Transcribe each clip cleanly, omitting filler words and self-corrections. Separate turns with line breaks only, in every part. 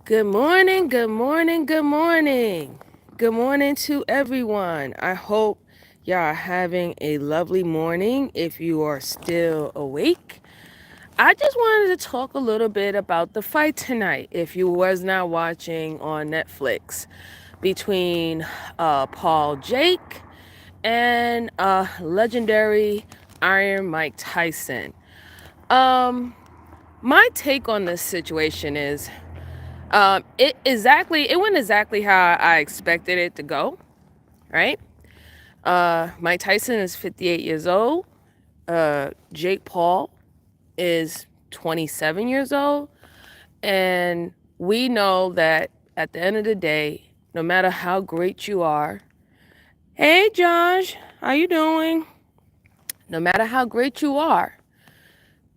Good morning, good morning, good morning. Good morning to everyone. I hope y'all are having a lovely morning if you are still awake. I just wanted to talk a little bit about the fight tonight if you was not watching on Netflix between Paul Jake and legendary Iron Mike Tyson. Um my take on this situation is it went exactly how I expected it to go, right? Mike Tyson is 58 years old. Jake Paul is 27 years old. And we know that at the end of the day, no matter how great you are, hey Josh, how you doing? No matter how great you are,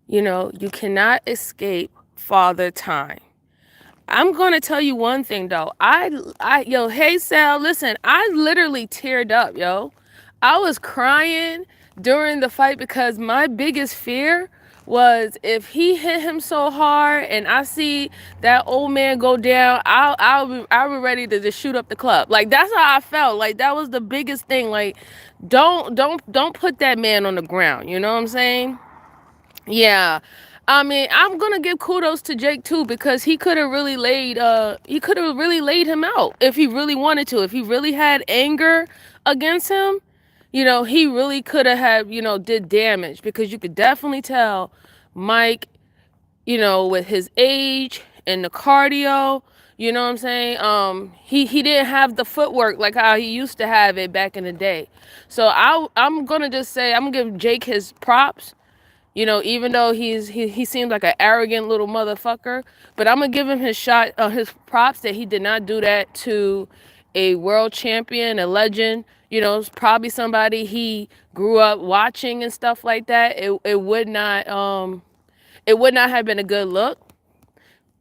you cannot escape father time. I'm gonna tell you one thing though. Yo, hey Sal, listen, I literally teared up, yo. I was crying during the fight because my biggest fear was if he hit him so hard and I see that old man go down, I'll be ready to just shoot up the club. Like that's how I felt. Like that was the biggest thing. Like, don't put that man on the ground. You know what I'm saying? Yeah. I mean, I'm gonna give kudos to Jake too because he could have really laid him out if he really wanted to. If he really had anger against him, he really could have did damage because you could definitely tell Mike, with his age and the cardio, you know what I'm saying? He didn't have the footwork like how he used to have it back in the day. So I'm gonna just say I'm gonna give Jake his props, even though he seems like an arrogant little motherfucker, but I'm gonna give him his props that he did not do that to a world champion, a legend. It's probably somebody he grew up watching and stuff like that. It would not have been a good look.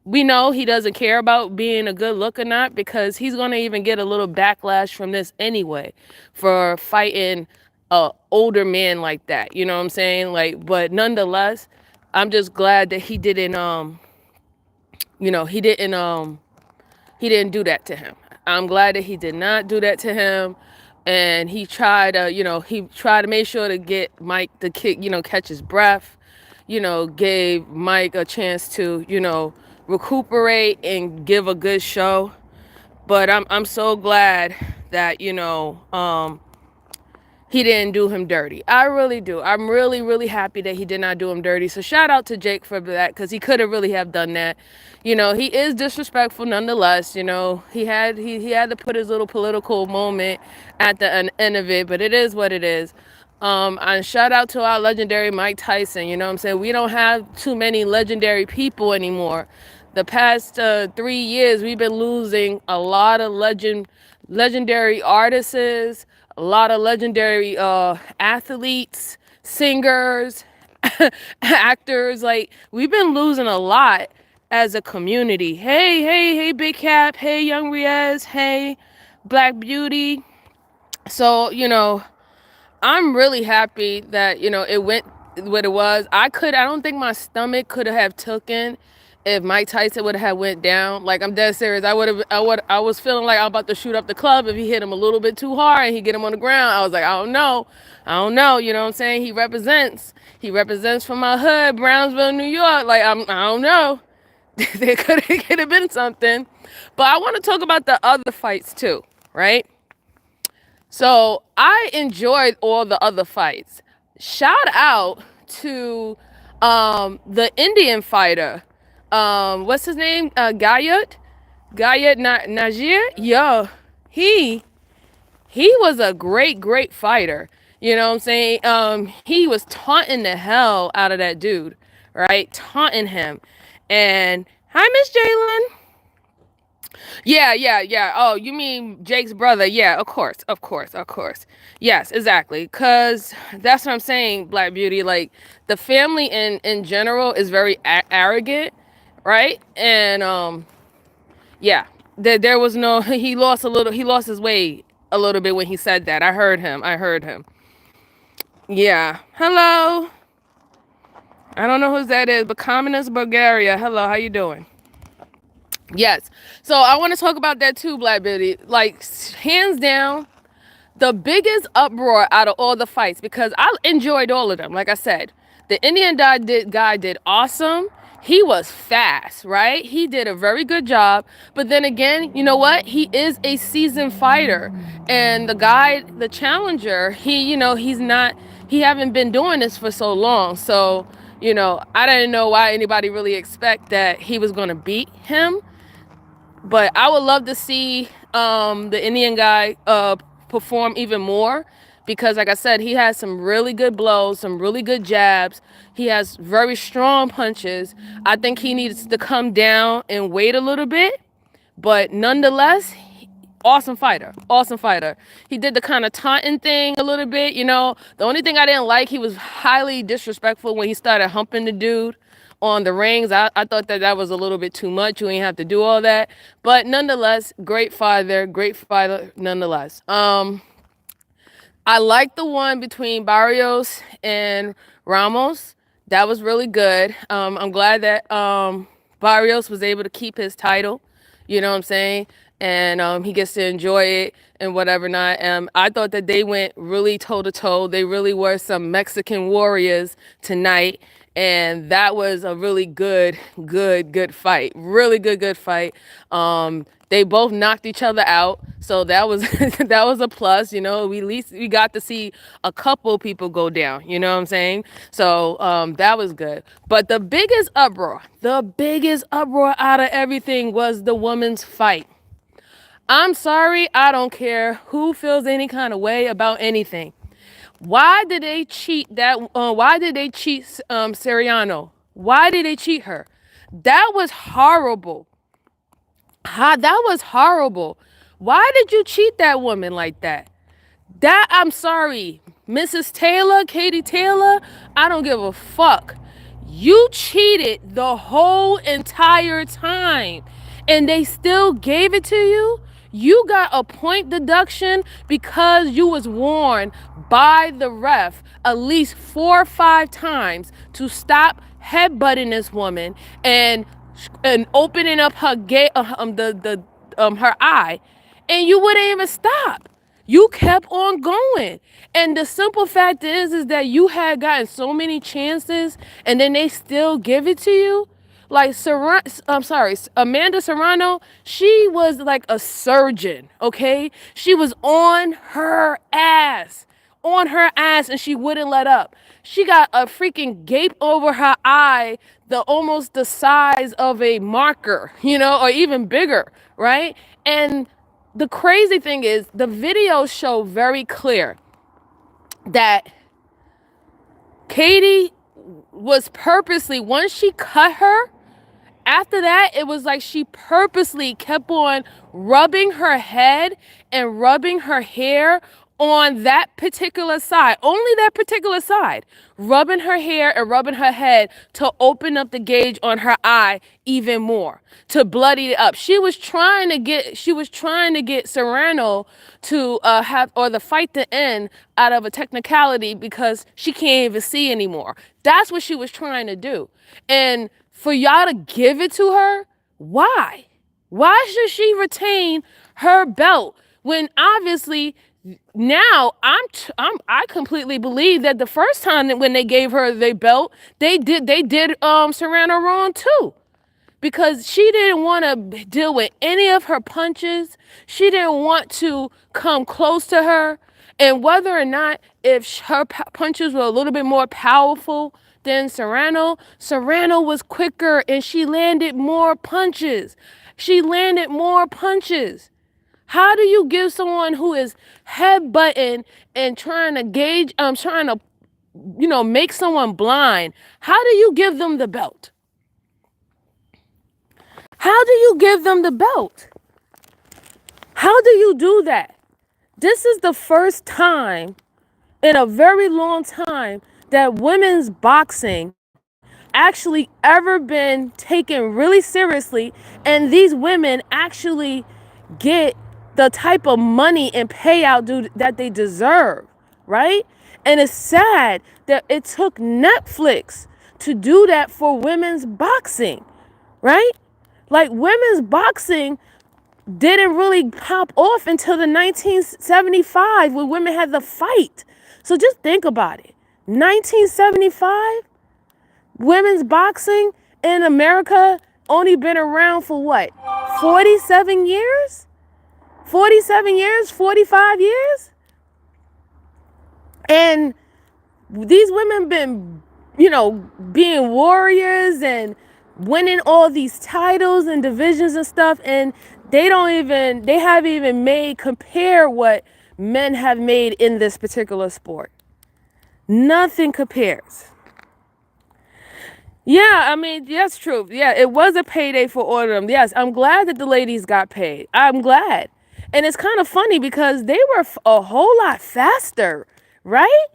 We know he doesn't care about being a good look or not because he's going to even get a little backlash from this anyway for fighting a older man like that. You know what I'm saying? Like, but nonetheless, I'm just glad that he didn't do that to him. I'm glad that he did not do that to him. And he tried to make sure to get Mike the kick, catch his breath, gave Mike a chance to, recuperate and give a good show. But I'm so glad that, he didn't do him dirty. I really do. I'm really, really happy that he did not do him dirty. So shout out to Jake for that because he could have really have done that. He is disrespectful nonetheless. He had to put his little political moment at the end of it, but it is what it is. And shout out to our legendary Mike Tyson. You know what I'm saying? We don't have too many legendary people anymore. The past 3 years, we've been losing a lot of legendary artists, a lot of legendary athletes, singers, actors. Like, we've been losing a lot as a community. Hey, hey, hey, Big Cap. Hey, Young Riaz. Hey, Black Beauty. So, I'm really happy that, it went what it was. I don't think my stomach could have taken if Mike Tyson would have went down. Like, I'm dead serious. I was feeling like I'm about to shoot up the club if he hit him a little bit too hard and he get him on the ground. I was like, I don't know. You know what I'm saying? He represents from my hood, Brownsville, New York. Like, I don't know. There could have been something. But I want to talk about the other fights too, right? So I enjoyed all the other fights. Shout out to the Indian fighter. What's his name? Gayat Najir. Yo, he he was a great fighter. You know what I'm saying? He was taunting the hell out of that dude, right? Taunting him. And hi, Miss Jalen. Yeah. Oh, you mean Jake's brother? Yeah, of course. Yes, exactly. Cause that's what I'm saying, Black Beauty. Like, the family in general is very arrogant, right? And yeah, there was no. He lost his way a little bit when he said that. I heard him. Yeah. Hello. I don't know who that is, but Communist Bulgaria. Hello, how you doing? Yes. So I want to talk about that too, Black Beauty. Like, hands down, the biggest uproar out of all the fights, because I enjoyed all of them. Like I said, the Indian guy did awesome. He was fast, right? He did a very good job. But then again, you know what? He is a seasoned fighter. And the guy, the challenger, he haven't been doing this for so long. So, I didn't know why anybody really expect that he was going to beat him. But I would love to see the Indian guy perform even more, because, like I said, he has some really good blows, some really good jabs. He has very strong punches. I think he needs to come down and wait a little bit. But nonetheless, awesome fighter. Awesome fighter. He did the kind of taunting thing a little bit. The only thing I didn't like, he was highly disrespectful when he started humping the dude on the rings. I thought that was a little bit too much. You ain't have to do all that. But nonetheless, great fighter nonetheless. I like the one between Barrios and Ramos. That was really good. I'm glad that Barrios was able to keep his title. You know what I'm saying? And he gets to enjoy it and whatever not. I thought that they went really toe to toe. They really were some Mexican warriors tonight. And that was a really good fight. Really good fight. They both knocked each other out, so that was that was a plus. We at least we got to see a couple people go down. You know what I'm saying? So that was good. But the biggest uproar out of everything was the women's fight. I'm sorry, I don't care who feels any kind of way about anything. Why did they cheat why did they cheat Seriano? Why did they cheat her? That was horrible. That was horrible. Why did you cheat that woman like that? I'm sorry, Mrs. Taylor, Katie Taylor, I don't give a fuck. You cheated the whole entire time and they still gave it to you? You got a point deduction because you was warned by the ref at least 4 or 5 times to stop headbutting this woman and opening up her her eye, and you wouldn't even stop. You kept on going. And the simple fact is that you had gotten so many chances and then they still give it to you. Like Amanda Serrano, she was like a surgeon, okay? She was on her ass, and she wouldn't let up. She got a freaking gape over her eye, almost the size of a marker, or even bigger, right? And the crazy thing is, the videos show very clear that Katie was purposely, once she cut her, after that, it was like she purposely kept on rubbing her head and rubbing her hair on that particular side, only that particular side, rubbing her hair and rubbing her head to open up the gauge on her eye even more, to bloody it up. She was trying to get Serrano to have, or the fight to end out of a technicality, because she can't even see anymore. That's what she was trying to do. And for y'all to give it to her, why? Why should she retain her belt when obviously now I completely believe that the first time that when they gave her the belt, they did Serrano wrong too, because she didn't want to deal with any of her punches. She didn't want to come close to her, and whether or not if her punches were a little bit more powerful than Serrano was quicker and she landed more punches. How do you give someone who is headbutting and trying to gauge, trying to, make someone blind? How do you give them the belt? How do you give them the belt? How do you do that? This is the first time in a very long time that women's boxing actually ever been taken really seriously, and these women actually get the type of money and payout that they deserve, right? And it's sad that it took Netflix to do that for women's boxing, right? Like, women's boxing didn't really pop off until the 1975 when women had the fight. So just think about it. 1975, women's boxing in America only been around for what? 47 years? 47 years? 45 years? And these women been, being warriors and winning all these titles and divisions and stuff, and they haven't even compare what men have made in this particular sport. Nothing compares. Yeah, I mean, that's true. Yeah, it was a payday for all of them. Yes, I'm glad that the ladies got paid. I'm glad. And it's kind of funny because they were a whole lot faster, right?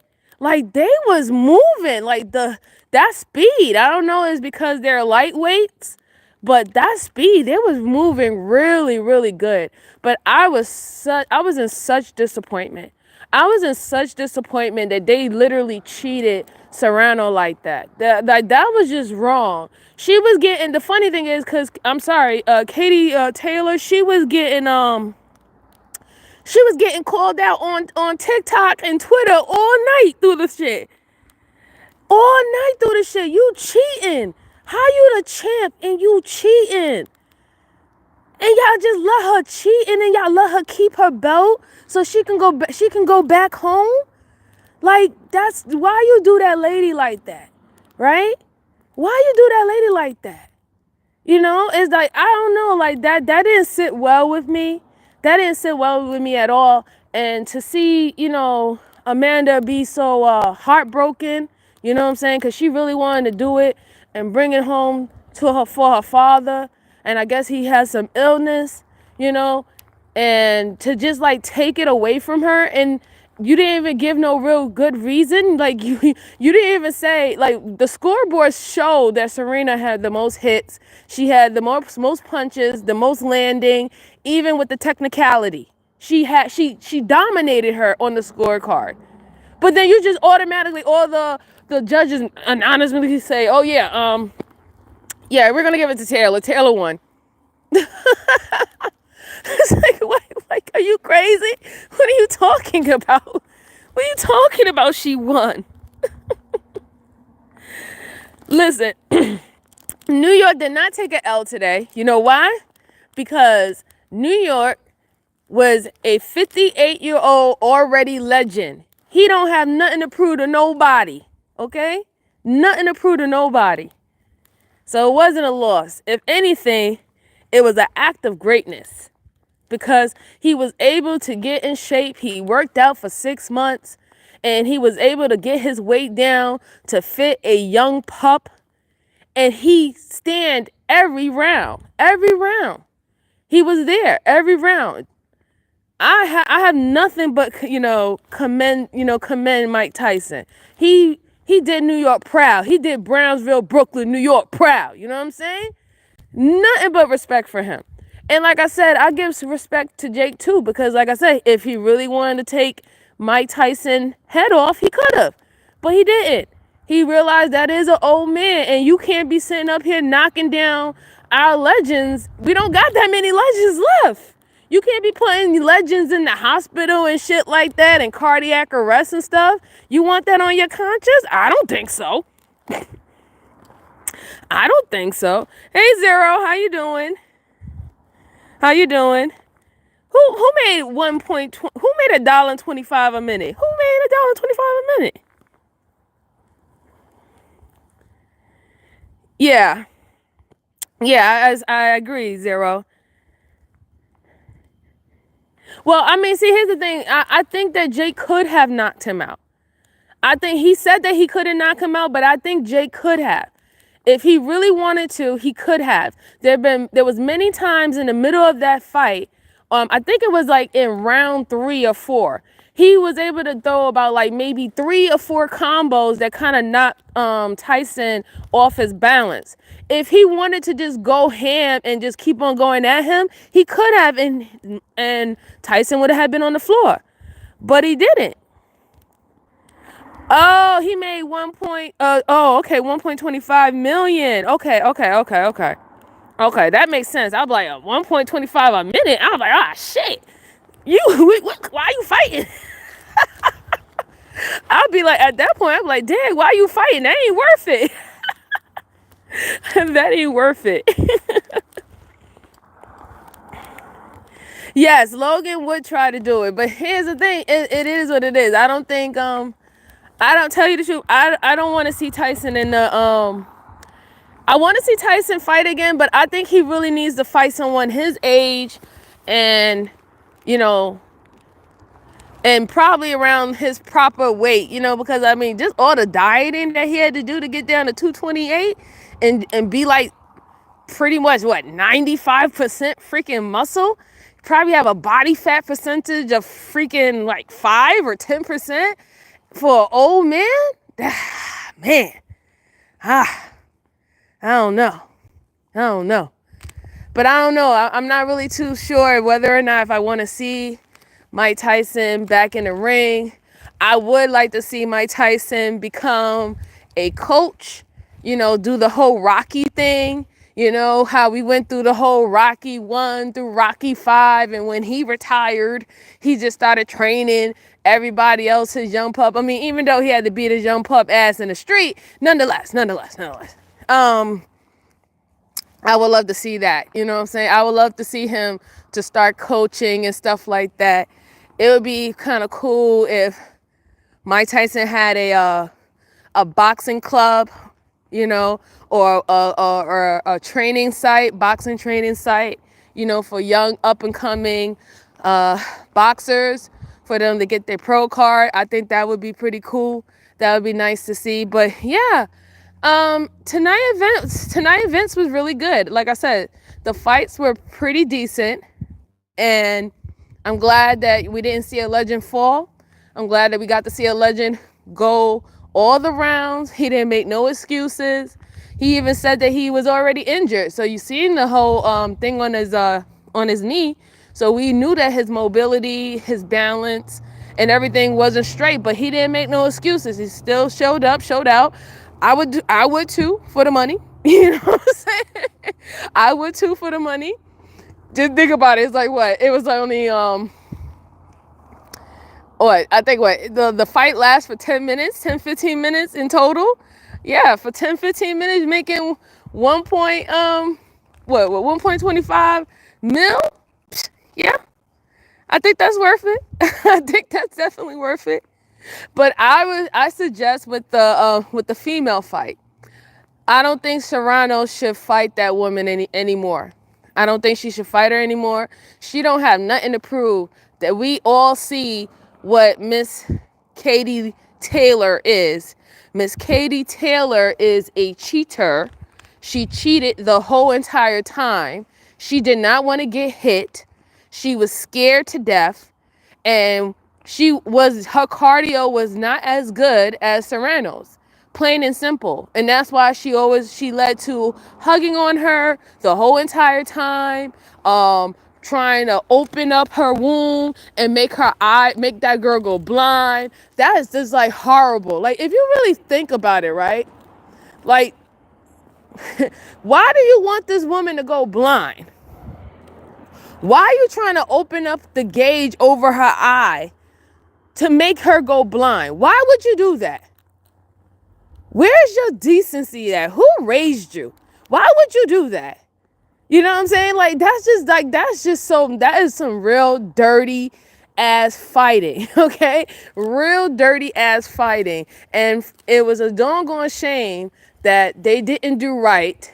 Like, they was moving, like that speed. I don't know, it's because they're lightweights, but that speed, they was moving really, really good. But I was in such disappointment. I was in such disappointment that they literally cheated Serrano like that. That was just wrong. She was getting, the funny thing is, because I'm sorry, Katie Taylor, she was getting called out on TikTok and Twitter all night through the shit. All night through the shit. You cheating. How you the champ and you cheating? And y'all just let her cheat and then y'all let her keep her belt so she can go back home? Like, that's why you do that lady like that, right? Why you do that lady like that? It's like, I don't know, like that didn't sit well with me. That didn't sit well with me at all. And to see, Amanda be so heartbroken, you know what I'm saying? Because she really wanted to do it and bring it home for her father. And I guess he has some illness, and to just like take it away from her. And you didn't even give no real good reason. Like, you didn't even say, like, the scoreboard showed that Serena had the most hits. She had the most punches, the most landing, even with the technicality. She dominated her on the scorecard. But then you just automatically, all the judges anonymously say, oh yeah, yeah, we're gonna give it to Taylor. Taylor won. It's like, what? Like, are you crazy? What are you talking about? What are you talking about? She won. Listen, New York did not take an L today. You know why? Because New York was a 58-year-old already legend. He don't have nothing to prove to nobody. Okay? Nothing to prove to nobody. So it wasn't a loss. If anything, it was an act of greatness. Because he was able to get in shape. He worked out for 6 months. And he was able to get his weight down to fit a young pup. And he stand every round. Every round. He was there every round. I have nothing but, commend Mike Tyson. He did New York proud. He did Brownsville, Brooklyn, New York proud. You know what I'm saying? Nothing but respect for him. And like I said, I give some respect to Jake too, because like I said, if he really wanted to take Mike Tyson head off, he could have. But he didn't. He realized that is an old man, and you can't be sitting up here knocking down our legends. We don't got that many legends left. You can't be putting legends in the hospital and shit like that and cardiac arrest and stuff. You want that on your conscience? I don't think so. I don't think so. Hey, Zero, how you doing? How you doing? Who made who made $1.25 a minute? Who made $1.25 a minute? Yeah. Yeah, I agree, Zero. Well, I mean, see, here's the thing. I think that Jake could have knocked him out. I think he said that he couldn't knock him out, but I think Jake could have. If he really wanted to, he could have. There was many times in the middle of that fight. I think it was like in round 3 or 4. He was able to throw about like maybe 3 or 4 combos that kind of knocked Tyson off his balance. If he wanted to just go ham and just keep on going at him, he could have, and Tyson would have been on the floor. But he didn't. Oh, he made okay, 1.25 million. Okay. Okay, that makes sense. I was like, 1.25 a minute. I was like, ah, shit. Why are you fighting? I'll be like, at that point, I'm like, dang, why are you fighting? That ain't worth it. That ain't worth it. Yes, Logan would try to do it, but here's the thing: it is what it is. I don't think I don't tell you the truth. I don't want to see Tyson in the I want to see Tyson fight again, but I think he really needs to fight someone his age, and you know, and probably around his proper weight. Because I mean, just all the dieting that he had to do to get down to 228, and be like pretty much what 95% freaking muscle. Probably have a body fat percentage of freaking like 5 or 10% for an old man. Man, I don't know. I don't know. But I don't know. I'm not really too sure whether or not if I want to see Mike Tyson back in the ring. I would like to see Mike Tyson become a coach, do the whole Rocky thing. How we went through the whole Rocky 1 through Rocky 5. And when he retired, he just started training everybody else, his young pup. I mean, even though he had to beat his young pup ass in the street, nonetheless. I would love to see that. You know what I'm saying? I would love to see him to start coaching and stuff like that. It would be kind of cool if Mike Tyson had a boxing club, or a training site, boxing training site, for young up and coming boxers, for them to get their pro card. I think that would be pretty cool. That would be nice to see. But yeah, tonight events was really good. Like I said, the fights were pretty decent, and I'm glad that we didn't see a legend fall. I'm glad that we got to see a legend go all the rounds. He didn't make no excuses. He even said that he was already injured. So you seen the whole thing on his knee. So we knew that his mobility, his balance, and everything wasn't straight. But he didn't make no excuses. He still showed up, showed out. I would too for the money. You know what I'm saying? I would too for the money. Just think about it. It's like what? It was only I think the fight lasts for 10 minutes, 10, 15 minutes in total. Yeah, for 10, 15 minutes making 1.25 mil? Yeah. I think that's worth it. I think that's definitely worth it. But I suggest with the female fight, I don't think Serrano should fight that woman anymore. I don't think she should fight her anymore. She don't have nothing to prove. That we all see what Miss Katie Taylor is. Miss Katie Taylor is a cheater. She cheated the whole entire time. She did not want to get hit. She was scared to death. And her cardio was not as good as Serrano's. Plain and simple. And that's why she led to hugging on her the whole entire time, trying to open up her wound and make that girl go blind. That is just like horrible. Like, if you really think about it, right? Like, why do you want this woman to go blind? Why are you trying to open up the gauge over her eye to make her go blind? Why would you do that? Where's your decency at? Who raised you? Why would you do that? You know what I'm saying? Like, that is some real dirty ass fighting, okay? Real dirty ass fighting. And it was a doggone shame that they didn't do right.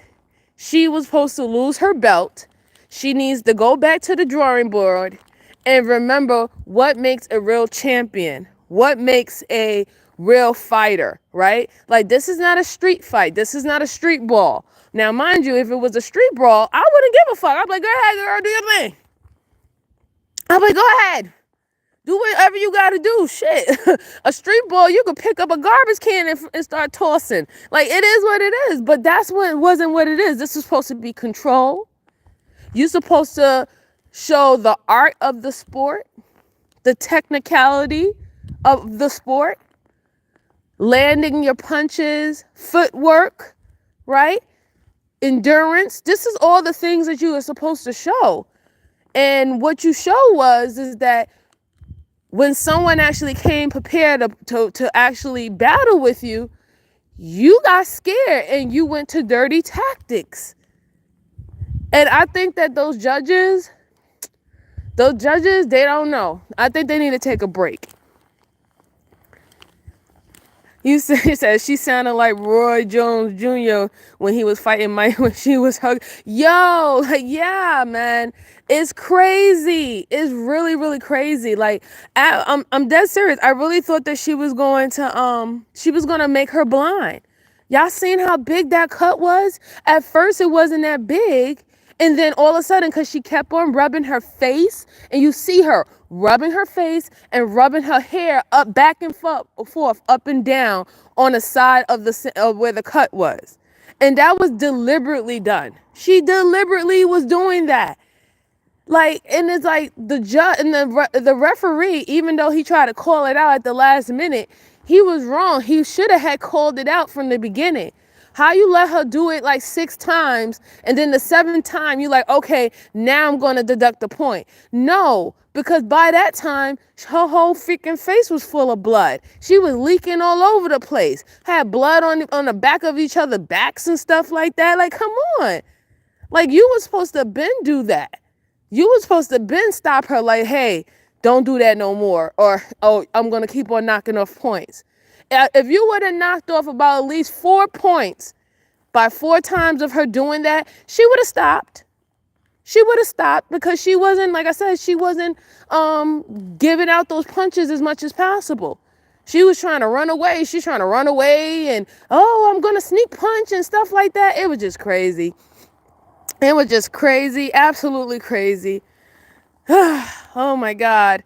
She was supposed to lose her belt. She needs to go back to the drawing board and remember what makes a real champion, what makes a real fighter, right? Like, this is not a street fight. This is not a street brawl. Now, mind you, if it was a street brawl, I wouldn't give a fuck. I'd be like, go ahead, girl, do your thing. I'd be like, go ahead. Do whatever you got to do. Shit. A street brawl, you could pick up a garbage can and start tossing. Like, it is what it is. But wasn't what it is. This is supposed to be control. You're supposed to show the art of the sport, the technicality of the sport, landing your punches, footwork, right? endurance. This is all the things that you were supposed to show. And what you show is that when someone actually came prepared to actually battle with you, you got scared and you went to dirty tactics. And I think that those judges, they don't know. I think they need to take a break. You said she sounded like Roy Jones Jr. when he was fighting Mike when she was hugging. Yo, yeah, man, it's crazy. It's really, really crazy. Like, I'm dead serious. I really thought that she was going to make her blind. Y'all seen how big that cut was? At first, it wasn't that big. And then all of a sudden, because she kept on rubbing her face, and you see her rubbing her face and rubbing her hair up, back and forth, up and down on the side of where the cut was. And that was deliberately done. She deliberately was doing that. Like, and it's like the judge and the referee, even though he tried to call it out at the last minute, he was wrong. He should have had called it out from the beginning. How you let her do it like 6 times and then the 7th time you like, okay, now I'm going to deduct the point. No, because by that time, her whole freaking face was full of blood. She was leaking all over the place. Had blood on the back of each other's backs and stuff like that. Like, come on. Like, you were supposed to do that. You were supposed to stop her like, hey, don't do that no more. Or, oh, I'm going to keep on knocking off points. If you would have knocked off about at least 4 points by 4 times of her doing that, she would have stopped. She would have stopped because she wasn't, like I said, she wasn't giving out those punches as much as possible. She was trying to run away. She's trying to run away and, oh, I'm going to sneak punch and stuff like that. It was just crazy. It was just crazy. Absolutely crazy. Oh, my God.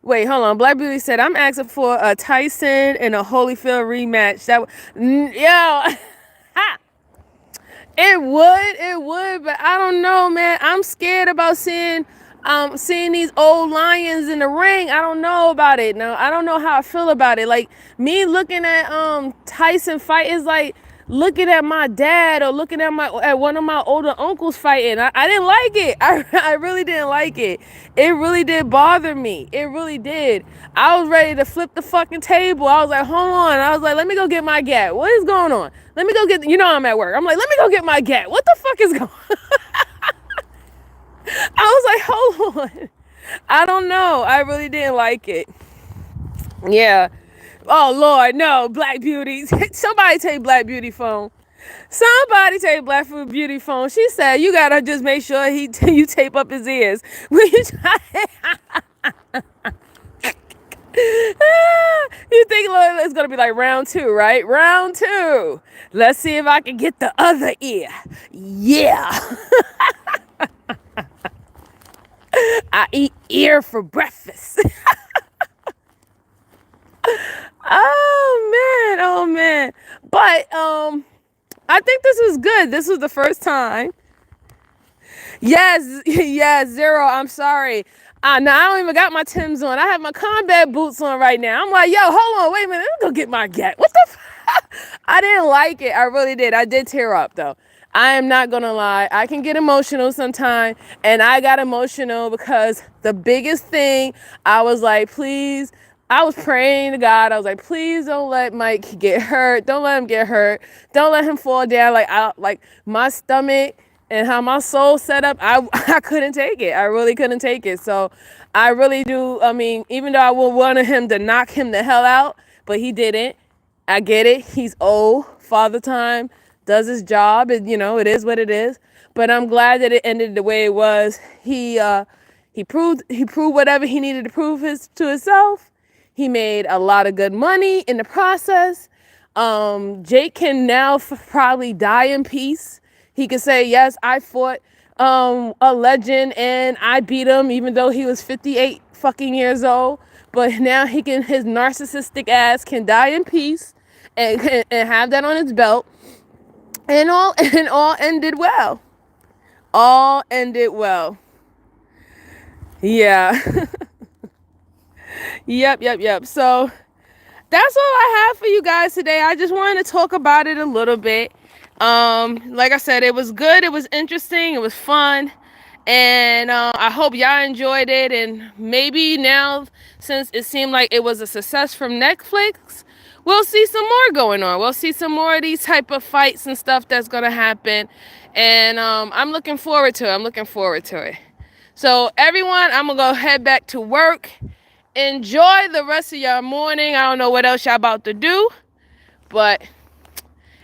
Wait, hold on. Black Beauty said, I'm asking for a Tyson and a Holyfield rematch. Yo, it would, but I don't know, man. I'm scared about seeing these old lions in the ring. I don't know about it. No, I don't know how I feel about it. Like, me looking at Tyson fight is like looking at my dad or looking at one of my older uncles fighting. I didn't like it. I really didn't like it. It really did bother me. It really did. I was ready to flip the fucking table. I was like, hold on. I was like, let me go get my gat. What is going on? Let me go get, I'm at work. I'm like, let me go get my gat. What the fuck is going on? I was like, hold on. I don't know. I really didn't like it. Yeah. Oh, Lord, no, Black Beauty. Somebody take Black Beauty phone. Somebody take Black Beauty phone. She said, you got to just make sure you tape up his ears. When you try you think it's going to be like round 2, right? Round 2. Let's see if I can get the other ear. Yeah. I eat ear for breakfast. Oh man. But I think this was good. This was the first time. Yes, Zero, I'm sorry. Now I don't even got my Timbs on. I have my combat boots on right now. I'm like, yo, hold on, wait a minute. Let me go get my gat. What the I didn't like it. I really did. I did tear up though. I am not gonna lie. I can get emotional sometimes, and I got emotional because the biggest thing, I was like, please, I was praying to God. I was like, please don't let Mike get hurt. Don't let him get hurt. Don't let him fall down. Like my stomach and how my soul set up, I couldn't take it. I really couldn't take it. So I really do. I mean, even though I would wanted him to knock him the hell out, but he didn't. I get it. He's old. Father time does his job. And, it is what it is. But I'm glad that it ended the way it was. He proved whatever he needed to prove to himself. He made a lot of good money in the process. Jake can now probably die in peace. He can say, yes, I fought a legend and I beat him even though he was 58 fucking years old. But now his narcissistic ass can die in peace and have that on his belt. And all ended well. All ended well. Yeah. Yep. So that's all I have for you guys today. I just wanted to talk about it a little bit. Like I said, it was good. It was interesting. It was fun. And I hope y'all enjoyed it. And maybe now, since it seemed like it was a success from Netflix, we'll see some more going on. We'll see some more of these type of fights and stuff that's going to happen. And I'm looking forward to it. I'm looking forward to it. So, everyone, I'm going to go head back to work. Enjoy the rest of your morning. I don't know what else y'all about to do, but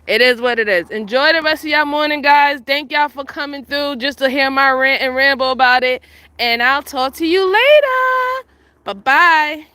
it is what it is. Enjoy the rest of y'all morning, guys. Thank y'all for coming through just to hear my rant and ramble about it. And I'll talk to you later. Bye-bye.